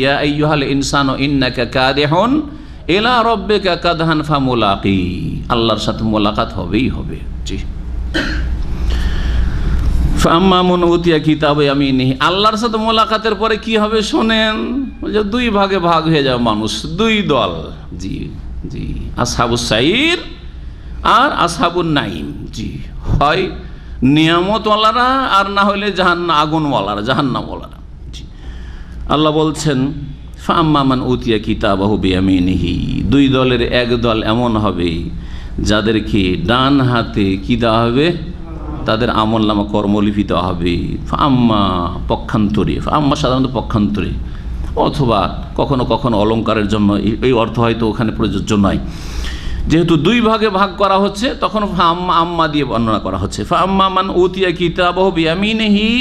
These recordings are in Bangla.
ইয়া আইয়ুহাল ইনসানু ইন্নাকা কাদিহুন ইলা রাব্বিকা কাদহান ফামুলাকি, আল্লাহর সাথে মোলাকাত হবেই হবে। জি। ফাম্মা মান উতিয়া কিতাবা ইয়ামিনিহি, আল্লাহর সাথে মোলাকাতের পরে কি হবে শোনেন, যে দুই ভাগে ভাগ হয়ে যাবে মানুষ, দুই দল। জি জি, আসহাবুস সাইর আর আসহাবুন নাইম। জি, হয় নিয়ামতওয়ালারা আর না হলে আগুনওয়ালারা, জাহান্নামওয়ালারা। জি, আল্লাহ বলছেন ফাম্মা মান উতিয়া কিতাবাহু বিয়ামিনিহি, দুই দলের এক দল এমন হবে যাদেরকে ডান হাতে কি দেওয়া হবে, তাদের আমলনামা কর্মলিপি দেওয়া হবে। ফাম্মা পক্ষান্তরে, ফাম্মা সাধারণত পক্ষান্তরে অথবা কখনো কখনো অলঙ্কারের জন্য এই অর্থ হয়তো ওখানে প্রযোজ্য নয়। যেহেতু দুই ভাগে ভাগ করা হচ্ছে তখন আম্মা দিয়ে বর্ণনা করা হচ্ছে। ফাম্মা মান উতিয়া কিতাবাহু বিয়ামিনিহি,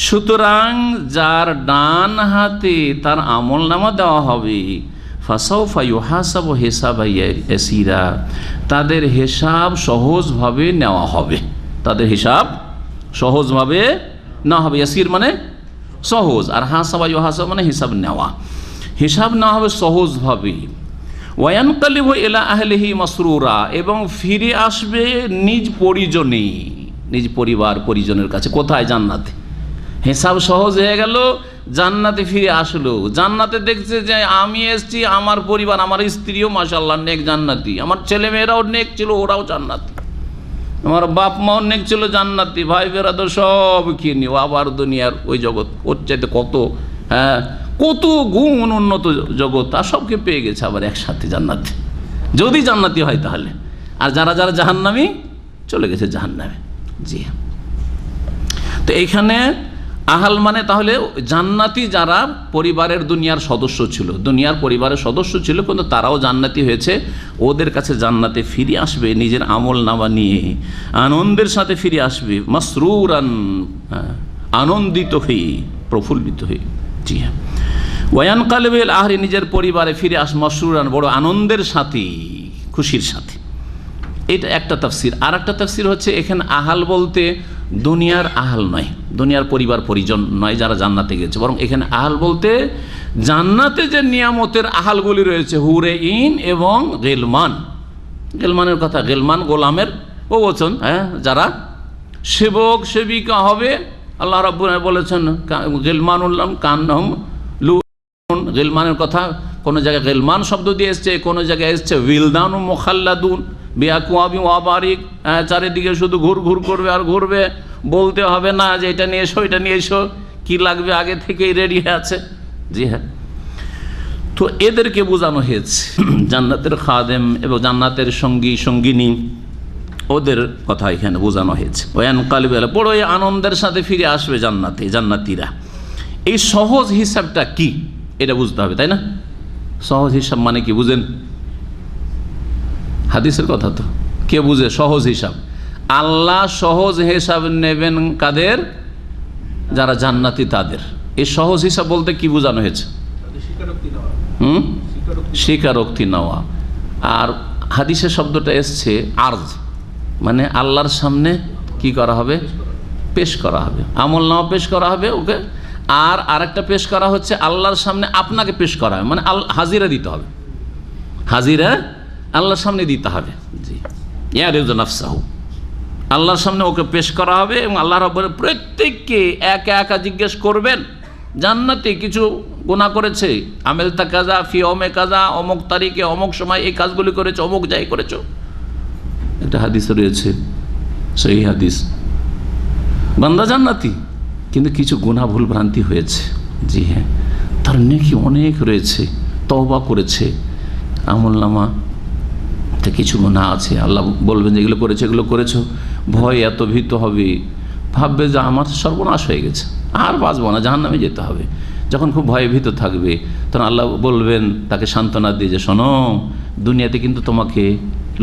সুতরাং যার ডান হাতে তার আমলনামা দেওয়া হবে, ফাসাউফা ইউহাসাবু হিসাবান ইয়াসীরা, তাদের হিসাব সহজভাবে নেওয়া হবে, তাদের হিসাব সহজভাবে নেওয়া হবে। ইয়াসির মানে সহজ, আর হাসাবা ইউহাসাব মানে হিসাব নেওয়া, হিসাব নেওয়া হবে সহজভাবে। ওয়ায়ানকালিবু ইলা আহলিহি মাসরুরা, এবং ফিরে আসবে নিজ পরিজনে, নিজ পরিবার পরিজনের কাছে। কোথায়? জান্নাতে। হিসাব সহজ হয়ে গেল, জান্নাতে ফিরে আসলো। জান্নাতে দেখছে যে আমি এসছি, আমার পরিবার, আমার স্ত্রীও মাশাআল্লাহ নেক জান্নাতি, আমার ছেলে মেয়েরাও নেক ছিল, ওরাও জান্নাতি, আমার বাপ মাও নেক ছিল জান্নাতি, ভাই বেরাদর সব খেয়ে নিও। আবার দুনিয়ার ওই জগৎ, ওর চাইতে কত কত গুণ উন্নত জগৎ, তা সবকে পেয়ে গেছে আবার একসাথে জান্নাতে, যদি জান্নাতি হয় তাহলে। আর যারা যারা জাহান্নামী চলে গেছে জাহান্নামে। জি, তো এইখানে আহাল মানে তাহলে জান্নাতি যারা পরিবারের দুনিয়ার সদস্য ছিল, দুনিয়ার পরিবারের সদস্য ছিল, কিন্তু তারাও জান্নাতি হয়েছে, ওদের কাছে জান্নাতে ফিরে আসবে নিজের আমল নামা নিয়ে, আনন্দের সাথে ফিরে আসবে, মাসরুরান, আনন্দিত হয়ে, প্রফুল্লিত হয়ে। জি হ্যাঁ, ওয়ায়ানকালিবু ইলা আহলি, নিজের পরিবারে ফিরে আস, মাসরুরান, বড় আনন্দের সাথে, খুশির সাথে। এটা একটা তাফসির। আর একটা তাফসির হচ্ছে এখানে আহাল বলতে দুনিয়ার আহাল নয়, দুনিয়ার পরিবার পরিজন নয় যারা জান্নাতে গেছে, বরং এখানে আহাল বলতে জান্নাতে যে নিয়ামতের আহালগুলি রয়েছে, হুরে ইন এবং গিলমান। গিলমানের কথা, গিলমান গোলামের ও বচন, যারা সেবক সেবিকা হবে। আল্লাহ রাব্বুল আলামিন বলেছেন গিলমানুল্লাহ কান্নাহুম লুন, গিলমানের কথা কোনো জায়গায় গিলমান শব্দ দিয়ে এসছে, কোনো জায়গায় এসছে উইলদান মুখাল্লাদুন বিআকওয়াবি ওয়াবারিক, চারিদিকে শুধু ঘুর ঘুর করবে আর ঘুরবে, বলতে হবে না যে এটা নিয়ে এসো, এটা নিয়ে এসো, কী লাগবে আগে থেকেই রেডি হয়ে আছে। জি হ্যাঁ, তো এদেরকে বোঝানো হয়েছে জান্নাতের খাদেম এবং জান্নাতের সঙ্গী সঙ্গিনী, ওদের কথা এখানে বোঝানো হয়েছে। ওয়ানকালিবু ইলা, বড়ই আনন্দের সাথে ফিরে আসবে জান্নাতে, জান্নাতীরা। এই সহজ হিসাবটা কি এটা বুঝতে হবে, তাই না? সহজ হিসাব মানে কি বুঝেন? হাদিসের কথা তো কে বুঝে সহজ হিসাব? আল্লাহ সহজ হিসাব নেবেন কাদের? যারা জান্নাতি তাদের। এই সহজ হিসাব বলতে কি বোঝানো হয়েছে? স্বীকারোক্তি নেওয়া। আর হাদিসের শব্দটা এসছে আরজ, মানে আল্লাহর সামনে কি করা হবে? পেশ করা হবে, আমল নামা পেশ করা হবে ওকে। আর আরেকটা পেশ করা হচ্ছে আল্লাহর সামনে আপনাকে পেশ করা হবে, মানে হাজিরা দিতে হবে, হাজিরা আল্লাহর সামনে দিতে হবে। জি, ইয়ারিজু নাফসাহু, আল্লাহর সামনে ওকে পেশ করা হবে এবং আল্লাহ রাব্বুল প্রত্যেককে একা একা জিজ্ঞেস করবেন, জান্নাতে কিছু গুনাহ করেছে, আমেলতা কাজা ফি ওমে কাজা, অমুক তারিখে অমুক সময় এই কাজগুলি করেছো, অমুক যাই করেছো। একটা হাদিস রয়েছে, সেই হাদিস, বান্দা জান্নাতি কিন্তু কিছু গুনাহ ভুল ভ্রান্তি হয়েছে। জি হ্যাঁ, তার নেকি অনেক রয়েছে, তওবা করেছে, আমলনামা কিছু গুনাহ আছে, আল্লাহ বলবেন যে এগুলো করেছে, এগুলো করেছো, ভয় এত ভীত হবে, ভাববে যে আমার সর্বনাশ হয়ে গেছে, আর বাঁচবো না, জাহান্নামে যেতে হবে। যখন খুব ভয়ে ভীত থাকবে তখন আল্লাহ বলবেন তাকে সান্ত্বনা দিয়ে যে শোনো, দুনিয়াতে কিন্তু তোমাকে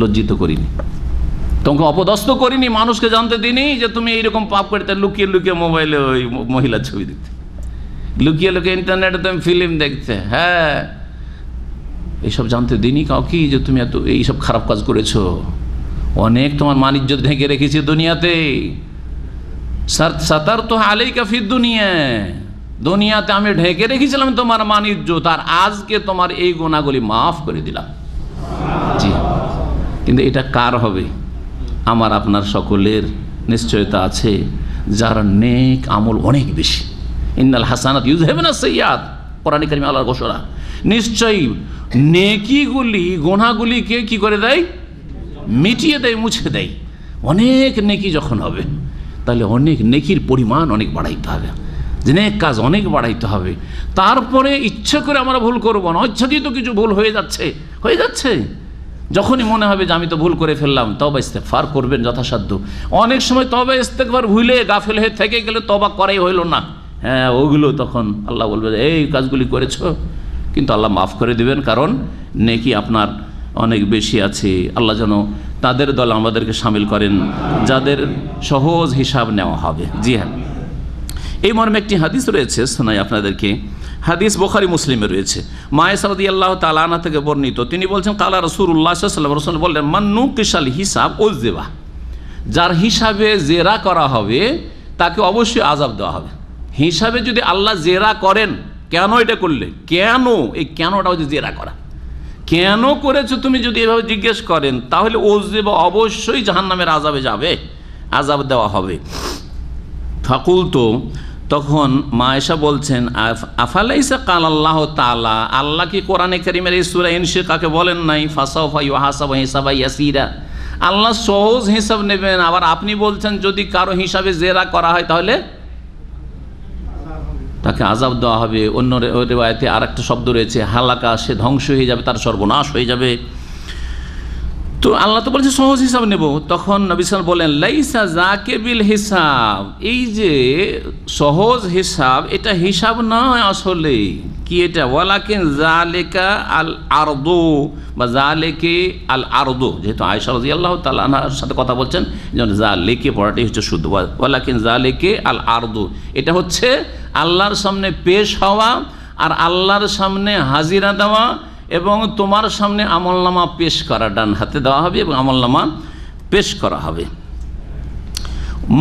লজ্জিত করিনি, তোমাকে অপদস্থ করিনি, মানুষকে জানতে দিইনি যে তুমি এইরকম পাপ করতে, লুকিয়ে লুকিয়ে মোবাইলে ওই মহিলার ছবি দেখতে, লুকিয়ে লুকিয়ে ইন্টারনেটে তুমি ফিল্ম দেখতে, হ্যাঁ এইসব জানতে দিইনি কাউকে যে তুমি এত এইসব খারাপ কাজ করেছো। অনেক তোমার মান ইজ্জত ঢেকে রেখেছি দুনিয়াতে, সাতার তো আলাইকা ফিদ দুনিয়া, দুনিয়াতে আমি ঢেকে রেখেছিলাম তোমার মান ইজ্জত, আর আজকে তোমার এই গুনাহগুলি মাফ করে দিলাম। জি, কিন্তু এটা কার হবে? আমার আপনার সকলের নিশ্চয়তা আছে যার নেক আমল অনেক বেশি। ইন্নাল হাসানাত ইউযহিবুনা সাইয়্যাত, কোরআনে কারিমে আল্লাহর ঘোষণা। নিশ্চয়ই নেকিগুলি গুনাহগুলিকে কি করে দেয়? মিটিয়ে দেয়, মুছে দেয়। অনেক নেকি যখন হবে তাহলে অনেক নেকির পরিমাণ অনেক বাড়াইতে হবে, যে নেক কাজ অনেক বাড়াইতে হবে। তারপরে ইচ্ছা করে আমরা ভুল করব না, ইচ্ছাকৃত কিছু ভুল হয়ে যাচ্ছে, যখনই মনে হবে যে আমি তো ভুল করে ফেললাম, তওবা ইস্তেগফার করবেন যথাসাধ্য। অনেক সময় তওবা ইস্তেগফার ভুলে গাফেল হয়ে থেকে গেলে তওবা করাই হইল না, হ্যাঁ ওগুলো তখন আল্লাহ বলবে যে এই কাজগুলি করেছো, কিন্তু আল্লাহ মাফ করে দিবেন, কারণ নেকি আপনার অনেক বেশি আছে। আল্লাহ যেন তাদের দল আমাদেরকে শামিল করেন যাদের সহজ হিসাব নেওয়া হবে। জি হ্যাঁ, এই মর্মে একটি হাদিস রয়েছে, শোনাই আপনাদেরকে। হাদিস বুখারী মুসলিমে রয়েছে। মায়েশা রাদিয়াল্লাহু তাআলা আনহা থেকে বর্ণিত, তিনি বলছেন কালা রাসূলুল্লাহ সাল্লাল্লাহু আলাইহি ওয়াসাল্লাম, রাসূল বললেন মান নুকিশাল হিসাব উযযিবা, যার হিসাবে জেরা করা হবে তাকে অবশ্যই আযাব দেওয়া হবে। হিসাবে যদি আল্লাহ জেরা করেন, কেন এটা করলে, কেন, এই কেনটা হচ্ছে জেরা করা, কেন করেছো তুমি যদি এভাবে জিজ্ঞেস করেন, তাহলে উযযিবা অবশ্যই জাহান্নামের আযাবে যাবে, আযাব দেওয়া হবে। ফাকুলতু, তখন মা আয়েশা বলছেন আফালাইসা কালাল্লাহু তাআলা, আল্লাহ কি কোরআনে কারীমের এই সূরা ইনশিকাকে বলেন নাই ফাসাউফা ইউহাসাবু হিসাবান ইয়াসীরা, আল্লাহ সহজ হিসাব নেবেন। আবার আপনি বলছেন যদি কারো হিসাবে জেরা করা হয় তাহলে তাকে আযাব দেওয়া হবে। অন্য রিওয়ায়াতে আরেকটা শব্দ রয়েছে হালাকা, সে ধ্বংস হয়ে যাবে, তার সর্বনাশ হয়ে যাবে। তো আল্লাহ তো বলছে সহজ হিসাব নেব। তখন নবী সাল্লাল্লাহু আলাইহি ওয়াসাল্লাম বলেন লাইসা যাকে বিল হিসাব, এই যে সহজ হিসাব এটা হিসাব নয় আসলে, কি এটা? ওয়ালাকিন যালিকা আল আরদু, বা যালিকে আল আরদু, যেহেতু আয়েশা রাদিয়াল্লাহু তাআলা আনহার সাথে কথা বলছেন, যেমন যালিকে পড়াটাই হচ্ছে শুদ্ধ। ওয়ালাকিন যালিকে আল আরদু, এটা হচ্ছে আল্লাহর সামনে পেশ হওয়া আর আল্লাহর সামনে হাজিরা দেওয়া, এবং তোমার সামনে আমলনামা পেশ করা, ডান হাতে দেওয়া হবে এবং আমলনামা পেশ করা হবে।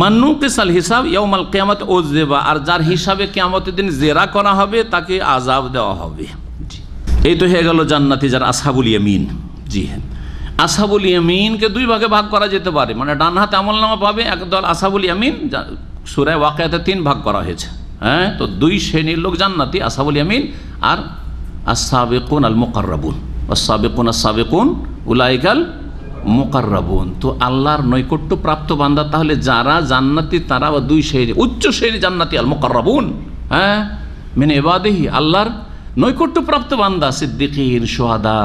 মান্নুকিসাল হিসাব ইয়াউমাল কিয়ামাত উযযিবা, আর যার হিসাবে কিয়ামতের দিন জেরা করা হবে তাকে আযাব দেওয়া হবে। এই তো হয়ে গেল জান্নাতি যারা আসহাবুল ইয়ামিন। জি হ্যাঁ, আসহাবুল ইয়ামিনকে দুই ভাগে ভাগ করা যেতে পারে, মানে ডান হাতে আমলনামা পাবে একদল আসহাবুল ইয়ামিন, সূরা ওয়াকিয়াতে 3 ভাগ করা হয়েছে। হ্যাঁ, তো দুই শ্রেণীর লোক জান্নাতি, আসহাবুল ইয়ামিন আর আস-সাবিকুন আল মুকাররাবুন, আস-সাবিকুন আস-সাবিকুন উলাইকাল মুকাররাবুন। তো আল্লাহর নৈকট্য প্রাপ্ত বান্দা তাহলে যারা জান্নাতি তারা দুই শ্রেণী, উচ্চ শ্রেণী জান্নাতি আল মুকাররাবুন, হ্যাঁ মিন ইবাদিহি, আল্লাহর নৈকট্য প্রাপ্ত বান্দা, সিদ্দিকিন, শুহাদা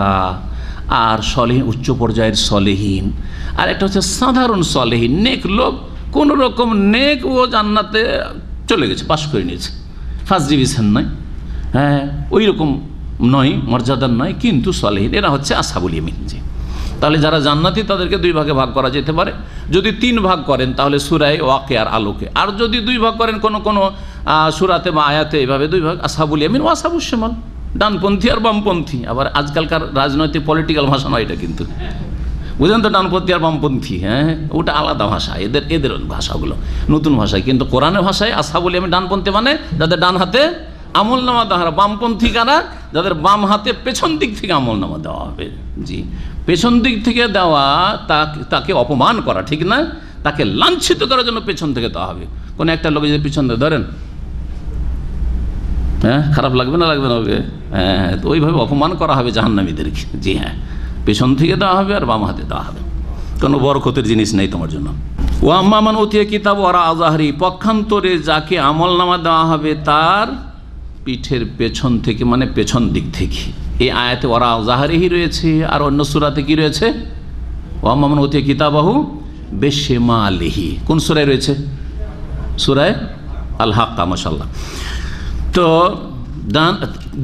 আর সলিহিন, উচ্চ পর্যায়ের সলিহিন। আর একটা হচ্ছে সাধারণ সলিহিন, নেক লোক, কোন রকম নেক ও জান্নাতে চলে গেছে, পাশ করে নিয়েছে, ফার্স্ট ডিভিশন নয়, হ্যাঁ ওই রকম নয়, মর্যাদার নয়, কিন্তু সলিহিন, এরা হচ্ছে আসহাবুল ইয়ামিন। জি, তাহলে যারা জান্নাতি তাদেরকে দুই ভাগে ভাগ করা যেতে পারে। যদি 3 ভাগ করেন তাহলে সূরা ওয়াকিয়ার আলোকে, আর যদি 2 ভাগ করেন কোন সূরাতে বা আয়াতে, এভাবে 2 ভাগ, আসহাবুল ইয়ামিন ও আসহাবুশ শিমাল, ডানপন্থী আর বামপন্থী। আবার আজকালকার রাজনৈতিক পলিটিক্যাল ভাষা নয় এটা, কিন্তু বুঝলেন তো, ডানপন্থী আর বামপন্থী, হ্যাঁ ওটা আলাদা ভাষা, এদের ভাষাগুলো নতুন ভাষায়। কিন্তু কোরআনের ভাষায় আসহাবুল ইয়ামিন ডানপন্থী মানে যাদের ডান হাতে আমলনামা দেওয়া, বামপন্থী কারা? যাদের বাম হাতে পেছন দিক থেকে আমলনামা দেওয়া হবে। জি, পেছন দিক থেকে দেওয়া তাকে অপমান করা ঠিক না, তাকে লাঞ্ছিত করার জন্য পেছন থেকে দেওয়া হবে। কোনো একটা লোক যদি পিছন থেকে ধরেন, হ্যাঁ খারাপ লাগবে না, লাগবে না ওকে? হ্যাঁ, তো ওইভাবে অপমান করা হবে জাহান্নামীদেরকে। জি হ্যাঁ, পেছন থেকে দেওয়া হবে আর বাম হাতে দেওয়া হবে, কোনো বরকতের জিনিস নেই তোমার জন্য। ও আম্মা মান উতিয়া কিতাব ওরা আজাহরি, পক্ষান্তরে যাকে আমলনামা দেওয়া হবে তার পিঠের পেছন থেকে, মানে পেছন দিক থেকে। এই আয়াতে ওরা আজাহরিহি রয়েছে, আর অন্য সূরাতে কি রয়েছে? ও আম্মা মান উতিয়া কিতাবাহু বিশিমালিহি। কোন সূরায় রয়েছে? সূরায়ে আল হাক্কা। মাশাআল্লাহ। তো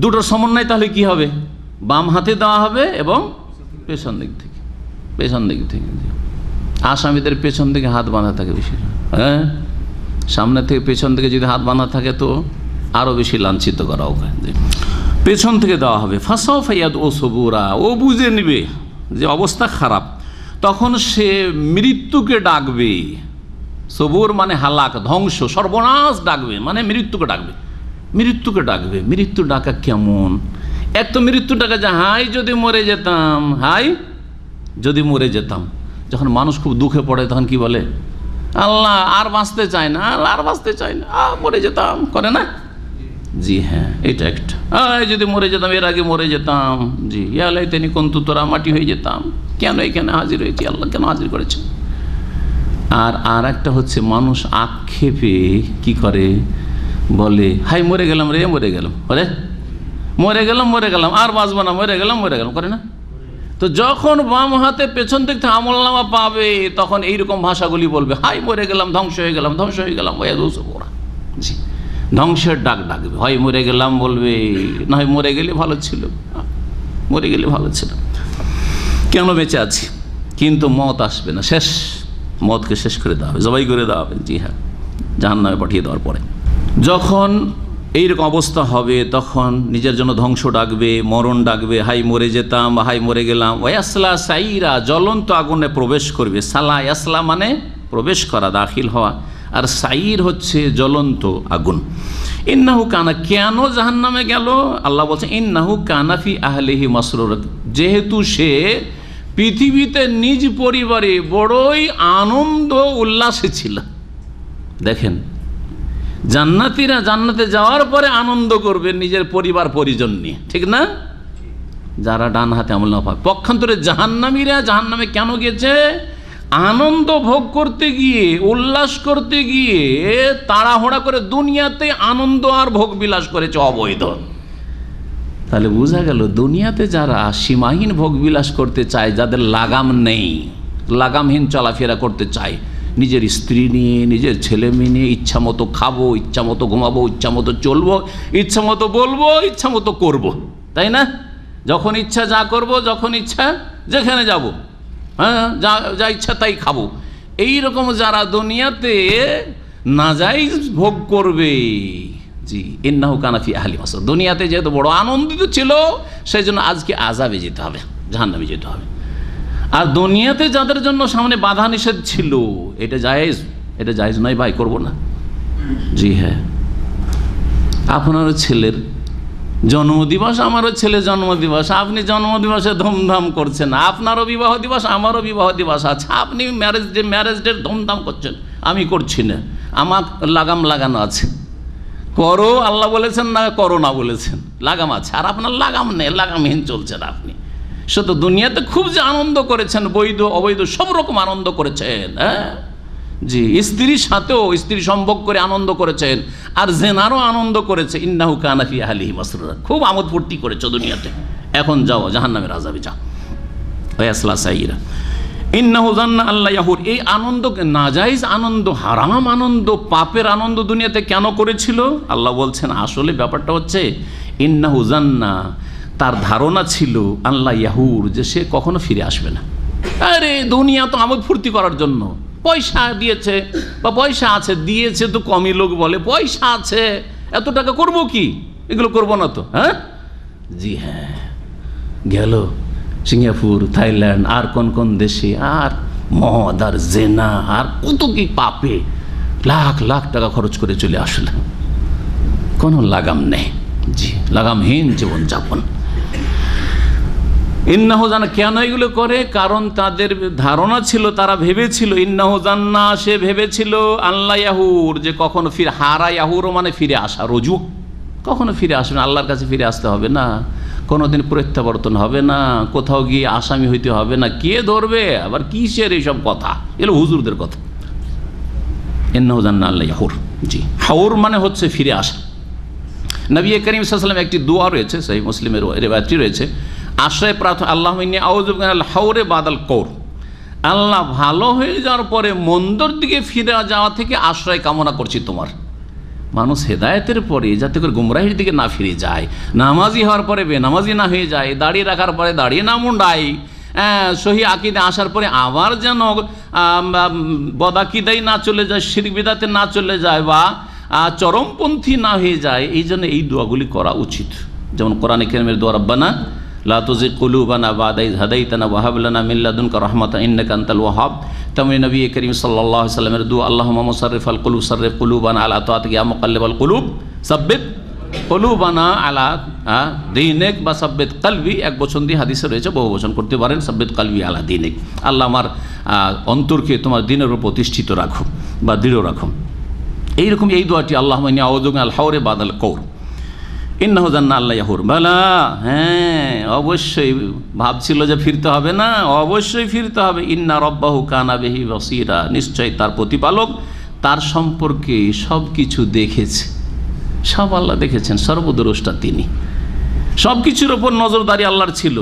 দুটোর সমন্বয় তাহলে কি হবে? বাম হাতে দেওয়া হবে এবং পেছন দিক থেকে, পেছন দিক থেকে। আসামিদের পেছন থেকে হাত বাঁধা থাকে বেশি, হ্যাঁ সামনে থেকে পেছন থেকে যদি হাত বাঁধা থাকে তো আরও বেশি লাঞ্ছিত করা হবে। পেছন থেকে দেওয়া হবে। ফাসাও ফাইয়াদ ও সবুরা, ও বুঝে নিবে যে অবস্থা খারাপ, তখন সে মৃত্যুকে ডাকবে। সবুর মানে হালাক, ধ্বংস, সর্বনাশ ডাকবে, মানে মৃত্যুকে ডাকবে। মৃত্যুকে ডাকবে। মৃত্যু ডাকা কেমন? এক তো মৃত্যু ডাকা যে হাই যদি মরে যেতাম, হাই যদি মরে যেতাম। যখন মানুষ খুব দুঃখে পড়ে তখন কি বলে? আল্লাহ আর বাঁচতে চায় না, আল্লাহ আর বাঁচতে চায় না, মরে যেতাম, করে না? জি হ্যাঁ, এটা একটা যদি মরে যেতাম, এর আগে মরে যেতাম। জি, ইয়ালাই তিনি কন্তু তোরা মাটি হয়ে যেতাম, কেন এখানে হাজির হয়েছি, আল্লাহ কেন হাজির করেছেন। আর একটা হচ্ছে মানুষ আক্ষেপে কি করে, বলে হাই মরে গেলাম রে, মরে গেলাম, আরে মরে গেলাম আর বাঁচবো না, মরে গেলাম, করে না? তো যখন বাম হাতে পেছন দিক থেকে আমলনামা পাবে তখন এইরকম ভাষাগুলি বলবে, হাই মরে গেলাম, ধ্বংস হয়ে গেলাম, ওরা। জি, ধ্বংসের ডাক ডাকবে। হয় মরে গেলাম বলবে, না হয় মরে গেলে ভালো ছিল, কেন বেঁচে আছি। কিন্তু মত আসবে না, শেষ, মতকে শেষ করে দেওয়া হবে, জবাই করে দেওয়া হবে। জি হ্যাঁ, জাহান্নামে পাঠিয়ে দেওয়ার পরে যখন এইরকম অবস্থা হবে তখন নিজের জন্য ধ্বংস ডাকবে, মরণ ডাকবে, হাই মরে যেতাম, হাই মরে গেলাম। ওয়াসলা সাইরা, জ্বলন্ত আগুনে প্রবেশ করবে। সালা ইয়াসলা মানে প্রবেশ করা, দাখিল হওয়া, আর সাইর হচ্ছে জ্বলন্ত আগুন। ইন্নাহু কানা, কেন জাহান্নামে গেল? আল্লাহ বলছেন ইন্নাহু কানা ফি আহলিহি মাসরুর, যেহেতু সে পৃথিবীতে নিজ পরিবারে বড়ই আনন্দ উল্লাসে ছিল। দেখেন, জান্নাতীরা জান্নাতে যাওয়ার পরে আনন্দ করবে নিজের পরিবার পরিজন নিয়ে, ঠিক না? যারা ডান হাতে আমল না পায়। পক্ষান্তরে জাহান্নামীরা জাহান্নামে কেন গেছে? আনন্দ ভোগ করতে গিয়ে, উল্লাস করতে গিয়ে তাড়াহুড়া করে দুনিয়াতে আনন্দ আর ভোগ বিলাস করেছে অবৈধ। তাহলে বোঝা গেল দুনিয়াতে যারা সীমাহীন ভোগ বিলাস করতে চায়, যাদের লাগাম নেই, লাগামহীন চলাফেরা করতে চায়, নিজের স্ত্রী নিয়ে, নিজের ছেলে মেয়ে নিয়ে ইচ্ছা মতো খাবো, ইচ্ছা মতো ঘুমাবো, ইচ্ছা মতো চলবো, ইচ্ছা মতো বলবো, ইচ্ছা মতো করবো, তাই না? যখন ইচ্ছা যা করব, যখন ইচ্ছা যেখানে যাব, হ্যাঁ, যা ইচ্ছা তাই খাবো। এইরকম যারা দুনিয়াতে নাজাইজ ভোগ করবে, জি, ইন্নাহু কানা ফি আহলি মাসরুর, দুনিয়াতে যেহেতু বড় আনন্দিত ছিল সেই জন্য আজকে আযাবে যেতে হবে, জাহান্নামে যেতে হবে। আর দুনিয়াতে যাদের জন্য সামনে বাধা নিষেধ ছিল, এটা জায়েজ নয় ভাই, করব না। জি হ্যাঁ, আপনারও ছেলের জন্মদিবস, আমারও ছেলের জন্মদিবস, আপনি জন্মদিবসে ধুমধাম করছেন, আপনারও বিবাহ দিবস, আমারও বিবাহ দিবস আছে, আপনি ম্যারেজ ডে ধুমধাম করছেন, আমি করছি না, আমার লাগাম লাগানো আছে। করো আল্লাহ বলেছেন না, করো না বলেছেন, লাগাম আছে। আর আপনার লাগাম নেই, লাগামহীন চলছেন আপনি। শুধু দুনিয়াতে খুব যে আনন্দ করেছেন, বৈধ অবৈধ সব রকম আনন্দ করেছেন, হ্যাঁ জি, স্ত্রীর সাথেও স্ত্রী সম্ভোগ করে আনন্দ করেছেন, আর জেনারও আনন্দ করেছে। ইন্নাহু কানা ফি আহলিহি মাসরুরা, খুব আমোদ ফুর্তি করেছো দুনিয়াতে, এখন যাও জাহান্নামের আযাবে যাও। ওয়াসলা সাইরা ইন্নাহু জান্না আল্লাহ ইয়াহুর, এই আনন্দ নাজাইজ আনন্দ, হারাম আনন্দ, পাপের আনন্দ দুনিয়াতে কেন করেছিল? আল্লাহ বলছেন আসলে ব্যাপারটা হচ্ছে ইন্নাহু জান্না, তার ধারণা ছিল আল্লাহ ইয়াহুর, যে সে কখনো ফিরে আসবে না। আরে দুনিয়া তো আমোদ ফুর্তি করার জন্য, পয়সা দিয়েছে বা পয়সা আছে, দিয়েছে তো কমই লোক বলে, পয়সা আছে এত টাকা করব কি, এগুলো করবো না তো, হ্যাঁ জি হ্যাঁ, গেল সিঙ্গাপুর, থাইল্যান্ড, আর কোন কোন দেশে, আর মদ আর জেনা আর কত কি পাপে লাখ লাখ টাকা খরচ করে চলে আসলে, কোনো লাগাম নেই। জি, লাগামহীন জীবনযাপন। ইন্নাহু জান্না, কেন এগুলো করে? কারণ তাদের ধারণা ছিল, তারা ভেবেছিল, ইন্নাহু জান্না, সে ভেবেছিল আল্লাহ ইয়াহুর, যে কখনো ফিরে, হারা ইয়াহুর মানে ফিরে আসা, রজু, কখনো ফিরে আসবে না, আল্লাহর কাছে ফিরে আসতে হবে না, কোনোদিন প্রত্যাবর্তন হবে না, কোথাও গিয়ে আসামি হইতে হবে না, কে ধরবে, আবার কিসের এইসব কথা, এগুলো হুজুরদের কথা। ইন্নাহু জান্না আল্লাহ ইয়াহুর, জি, হাউর মানে হচ্ছে ফিরে আসা। নবী করিম সাল্লাল্লাহু আলাইহি ওয়াসাল্লাম একটি দোয়া রয়েছে, সহিহ মুসলিমের রিওয়ায়াতটি রয়েছে, আশ্রয় প্রার্থনা, আল্লাহুম্মা ইন্নী আউযু বিকা মিনাল হাউরি বাদাল কওর, আল্লাহ ভালো হয়ে যাওয়ার পরে মন্দর দিকে ফিরে যাওয়া থেকে আশ্রয় কামনা করছি তোমার। মানুষ হেদায়েতের পরে যাতে করে গুমরাহির দিকে না ফিরে যায়, নামাজি হওয়ার পরে বেনামাজি না হয়ে যায়, দাড়ি রাখার পরে দাড়ি না মুন্ডায়, সহি আকিদে আসার পরে আবার যেন বদাকিদাই না চলে যায়, শিরক বিদআতে না চলে যায়, বা চরমপন্থী না হয়ে যায়। এই জন্য এই দোয়াগুলি করা উচিত। যেমন কোরআনে কারীমের দোয়া, রব্বানা লা তুযিগ কুলুবানা বা'দা ইয হাদাইতানা ওয়া হাব লানা মিন লাদুনকা রাহমাতান ইন্নাকা আনতাল ওয়াহ্হাব। তেমনি নবী করিম সাল্লাল্লাহু আলাইহি ওয়াসাল্লামের দোয়া, আল্লাহুম্মা মুসাররিফাল কুলুব সাররিফ কুলুবানা আলা তাআতিকা ইয়া মুকাল্লিবাল কুলুব সাব্বিত কলুবানা আলা দীনিক বা সাব্বিত কলবি, এক বচন দিয়ে হাদিসে রয়েছে, বহু বচন করতে পারেন, সাব্বিত কলবি আলা দীনিক, আল্লাহ আমার অন্তরকে তোমার দিনের উপর প্রতিষ্ঠিত রাখো বা দৃঢ় রাখো। এইরকম এই দোয়াটি আল্লাহুম্মা ইন্নী আউযু বিকা আল হাওরে বাদাল কওর ইন্নাহু জান্না আল্লাহ ইয়াহুর বালা। হ্যাঁ, অবশ্যই ভাবছিল যে ফিরতে হবে না, অবশ্যই ফিরতে হবে। ইন্না রব্বাহু কানা বিহি বাসীরা, নিশ্চয় তার প্রতিপালক তার সম্পর্কে সব কিছু দেখেছে। সব আল্লাহ দেখেছেন, সর্বদ্রষ্টা তিনি, সব কিছুর ওপর নজরদারি আল্লাহর ছিল।